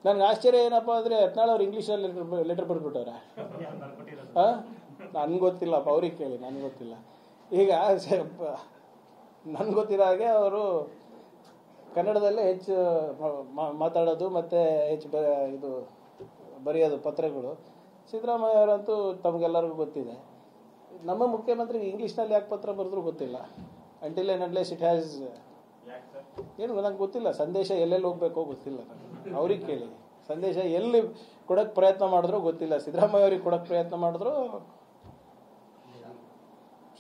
ನನ್ಗೆ ಆಶ್ಚರ್ಯ ಏನಪ್ಪ ಅಂದರೆ ಯತ್ನಾಳ್ ಅವ್ರು ಇಂಗ್ಲೀಷಲ್ಲಿ ಲೆಟರ್ ಬರ್ಬಿಟ್ಟವ್ರೆ. ಹಾಂ, ನನ್ಗೆ ಗೊತ್ತಿಲ್ಲಪ್ಪ, ಅವ್ರಿಗೆ ಕೇಳಿ, ನನಗೆ ಗೊತ್ತಿಲ್ಲ. ಈಗ ನನ್ಗೆ ಗೊತ್ತಿರೋ ಹಾಗೆ ಅವರು ಕನ್ನಡದಲ್ಲೇ ಹೆಚ್ಚು ಮಾತಾಡೋದು ಮತ್ತು ಹೆಚ್ಚು ಇದು ಬರೆಯೋದು ಪತ್ರಗಳು. ಸಿದ್ದರಾಮಯ್ಯ ಅವರಂತೂ ತಮಗೆಲ್ಲರಿಗೂ ಗೊತ್ತಿದೆ. ನಮ್ಮ ಮುಖ್ಯಮಂತ್ರಿಗೆ ಇಂಗ್ಲೀಷ್ನಲ್ಲಿ ಯಾಕೆ ಪತ್ರ ಬರೆದ್ರೂ ಗೊತ್ತಿಲ್ಲ. Until and unless it has ಏನು ನಂಗೆ ಗೊತ್ತಿಲ್ಲ. ಸಂದೇಶ ಎಲ್ಲೆಲ್ಲಿ ಹೋಗ್ಬೇಕೋ ಗೊತ್ತಿಲ್ಲ. ಅವ್ರಿಗೆ ಕೇಳಿ, ಸಂದೇಶ ಎಲ್ಲಿ ಕೊಡೋಕ್ಕೆ ಪ್ರಯತ್ನ ಮಾಡಿದ್ರೂ ಗೊತ್ತಿಲ್ಲ. ಸಿದ್ದರಾಮಯ್ಯ ಅವ್ರಿಗೆ ಕೊಡೋಕ್ಕೆ ಪ್ರಯತ್ನ ಮಾಡಿದ್ರು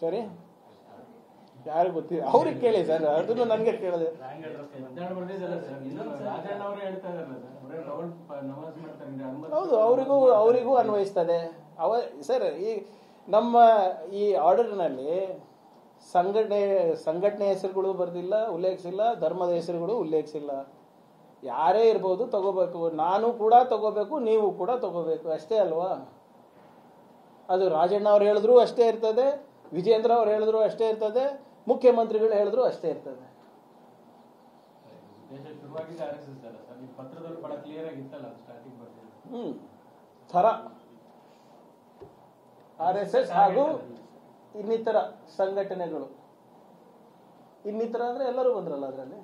ಸರಿ, ಯಾರು ಗೊತ್ತಿಲ್ಲ, ಅವ್ರಿಗೆ ಕೇಳಿ ಸರ್. ಅದನ್ನು ನನಗೆ ಕೇಳಿದೆ. ಹೌದು, ಅವರಿಗೂ ಅನ್ವಯಿಸ್ತದೆ. ಸರ್, ಈ ನಮ್ಮ ಈ ಆರ್ಡರ್ನಲ್ಲಿ ಸಂಘಟನೆ ಹೆಸರುಗಳು ಬರೆದಿಲ್ಲ, ಉಲ್ಲೇಖಿಸಿಲ್ಲ. ಧರ್ಮದ ಹೆಸರುಗಳು ಉಲ್ಲೇಖಿಸಿಲ್ಲ. ಯಾರೇ ಇರ್ಬೋದು, ತಗೋಬೇಕು. ನಾನು ಕೂಡ ತಗೋಬೇಕು, ನೀವು ಕೂಡ ತಗೋಬೇಕು, ಅಷ್ಟೇ ಅಲ್ವಾ? ಅದು ರಾಜಣ್ಣ ಅವ್ರು ಹೇಳಿದ್ರು ಅಷ್ಟೇ ಇರ್ತದೆ, ವಿಜೇಂದ್ರ ಅವ್ರು ಹೇಳಿದ್ರು ಅಷ್ಟೇ ಇರ್ತದೆ, ಮುಖ್ಯಮಂತ್ರಿಗಳು ಹೇಳಿದ್ರು ಅಷ್ಟೇ ಇರ್ತದೆ. ಥರ RSS ಹಾಗೂ ಇನ್ನಿತರ ಸಂಘಟನೆಗಳು. ಇನ್ನಿತರ ಅಂದ್ರೆ ಎಲ್ಲರೂ ಬಂದ್ರಲ್ಲ ಅದರಲ್ಲಿ.